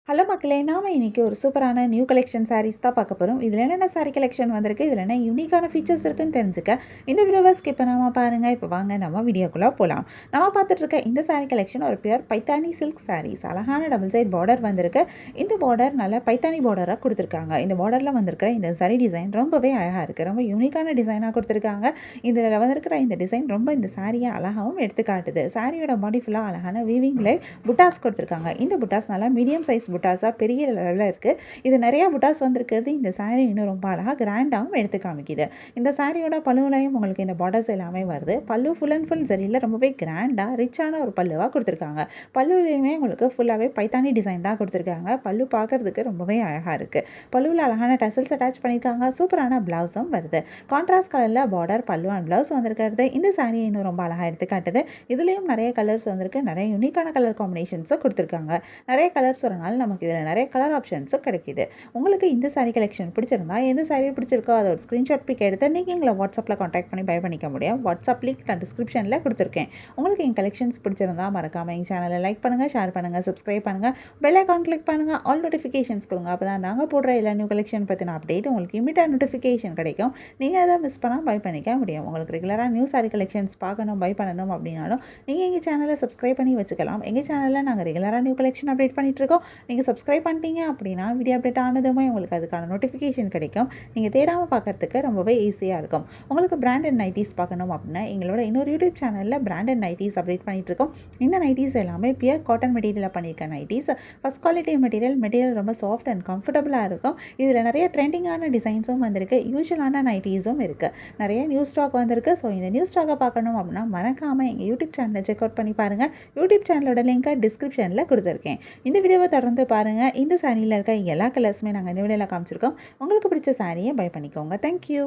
Hello மக்களே! நாம இன்னைக்கு ஒரு சூப்பரான நியூ கலெக்ஷன் சாரீஸ் தான் பார்க்க போறோம். இதில என்னென்ன சாரி கலெக்ஷன் வந்திருக்கு, இதில என்ன யூனிக்கான ஃபீச்சர்ஸ் இருக்குன்னு தெரிஞ்சுக்க, இந்த வீடியோவ ஸ்கிப் பண்ணாம பாருங்க. இப்போ வாங்க நம்ம வீடியோக்குள்ள போலாம். நம்ம பார்த்துட்டு இருக்க இந்த சாரி கலெக்ஷன் ஒரு பியூர் பைத்தானி சில்க் சாரீஸ். அழகான டபுள் சைட் பார்டர் வந்திருக்கு. இந்த பார்டர் நல்ல பைத்தானி பார்டரா குடுத்துருக்காங்க. இந்த பார்டர்ல வந்திருக்கிற இந்த சாரி டிசைன் ரொம்பவே அழகா இருக்கு. ரொம்ப யூனிக்கான டிசைனா குடுத்துருக்காங்க. இதில வந்திருக்கிற இந்த டிசைன் ரொம்ப இந்த சாரிய அழகாவும் எடுத்து காட்டுது. சாரியோட பாடி ஃபுல்லா அழகான வீவிங்ல புட்டாஸ் குடுத்துருக்காங்க. இந்த புட்டாஸ் நல்லா மீடியம் சைஸ் புட்டாஸா பெரிய லெவல்ல இருக்கு. இது நிறைய புட்டாஸ் வந்திருக்கிறது இந்த சாரி இன்னும் ரொம்ப அழகா கிராண்டாவும் எடுத்து காமிக்குது. இந்த சாரியோட பல்லுவலையும் உங்களுக்கு இந்த பார்டர்ஸ் எல்லாமே வருது. பல்லு ஃபுல் அண்ட் ஃபுல் சரியில ரொம்பவே கிராண்டா ரிச்சான ஒரு பல்லுவா கொடுத்துருக்காங்க. பல்லுலையுமே உங்களுக்கு ஃபுல்லாவே பைத்தானி டிசைன் தான் கொடுத்துருக்காங்க. பல்லு பார்க்கறதுக்கு ரொம்பவே அழகா இருக்கு. பல்லுவில் அழகான டசல்ஸ் அட்டாச் பண்ணியிருக்காங்க. சூப்பரான பிளவுஸும் வருது. கான்ட்ராஸ்ட் கலர்ல பார்டர் பல்லு அண்ட் பிளவுஸ் வந்திருக்கிறது இந்த சாரியை இன்னும் ரொம்ப அழகா எடுத்து காட்டுது. இதுலயும் நிறைய கலர்ஸ் வந்திருக்கு. நிறைய யூனிக்கான கலர் காம்பினேஷன்ஸும் கொடுத்துருக்காங்க. நிறைய கலர்ஸ் வரனால நமக்கு இதில் நிறைய கலர் ஆப்ஷன்ஸும் கிடைக்குது. உங்களுக்கு இந்த சாரி கலெக்ஷன் பிடிச்சிருந்தா எந்த சாரி பிடிச்சிருக்கோ அதை ஒரு ஸ்க்ரீன்ஷாட் பிக் எடுத்து நீங்கள் எங்களை வாட்ஸ்அப்பில் காண்டாக்ட் பண்ணி பை பண்ணிக்க முடியும். வாட்ஸ்அப் லிங்க் நான் டிஸ்கிரிப்ஷனில் கொடுத்துருக்கேன். உங்களுக்கு எங்கள் கலெக்ஷன்ஸ் பிடிச்சிருந்தா மறக்காமல் எங்கள் சேனலை லைக் பண்ணுங்கள், ஷேர் பண்ணுங்கள், சப்ஸ்கிரைப் பண்ணுங்கள், பெல் ஐக்கான் கிளிக் பண்ணுங்கள், ஆல் நோட்டிஃபிகேஷன்ஸ் கொடுங்க. அப்போ தான் நாங்கள் போடுற எல்லா நியூ கலெக்ஷன் பற்றின அப்டேட் உங்களுக்கு இமீடியட் நோட்டிஃபிகேஷன் கிடைக்கும். நீங்கள் அதை மிஸ் பண்ணால் பை பண்ணிக்க முடியும். உங்களுக்கு ரெகுலராக நியூ சாரி கலெக்ஷன்ஸ் பார்க்கணும், பை பண்ணணும் அப்படின்னாலும் நீங்கள் எங்கள் சேனலை சப்ஸ்கிரைப் பண்ணி வச்சுக்கலாம். எங்கள் சேனலில் நாங்கள் ரெகுலராக நியூ கலெக்ஷன் அப்டேட் பண்ணிகிட்ருக்கோம். நீங்கள் சப்ஸ்கிரைப் பண்ணிட்டீங்க அப்படின்னா வீடியோ அப்டேட் ஆனதுமே உங்களுக்கு அதுக்கான நோட்டிஃபிகேஷன் கிடைக்கும். நீங்கள் தேடாமல் பார்க்கறதுக்கு ரொம்பவே ஈஸியாக இருக்கும். உங்களுக்கு பிராண்டட் நைட்டிஸ் பார்க்கணும் அப்படின்னா எங்களோட இன்னொரு யூடியூப் சேனலில் பிராண்டட் நைட்டிஸ் அப்டேட் பண்ணிகிட்ருக்கோம். இந்த நைட்டிஸ் எல்லாமே பியர் காட்டன் மெட்டீரியலில் பண்ணியிருக்க நைட்டிஸ். ஃபஸ்ட் குவாலிட்டி மெட்டீரியல் ரொம்ப சாஃப்ட் அண்ட் கம்ஃபர்டபுளாக இருக்கும். இதில் நிறைய ட்ரெண்டிங்கான டிசைன்ஸும் வந்திருக்கு. யூஷுவலான நைட்டிஸும் இருக்குது. நிறைய நியூ ஸ்டாக் வந்திருக்கு. ஸோ இந்த நியூ ஸ்டாக்கை பார்க்கணும் அப்படின்னா மறக்காமல் எங்கள் யூடியூப் சேனலை செக் அவுட் பண்ணி பாருங்கள். யூடியூப் சேனலோட லிங்கை டிஸ்கிரிப்ஷனில் கொடுத்துருக்கேன். இந்த வீடியோவை தொடர்ந்து பாருங்கள். இந்த சாரியில் இருக்க எல்லா கலர்ஸுமே நாங்கள் இந்த வீடியோவில் காமிச்சிருக்கோம். உங்களுக்கு பிடிச்ச சாரியை பை பண்ணிக்கோங்க. தேங்க்யூ.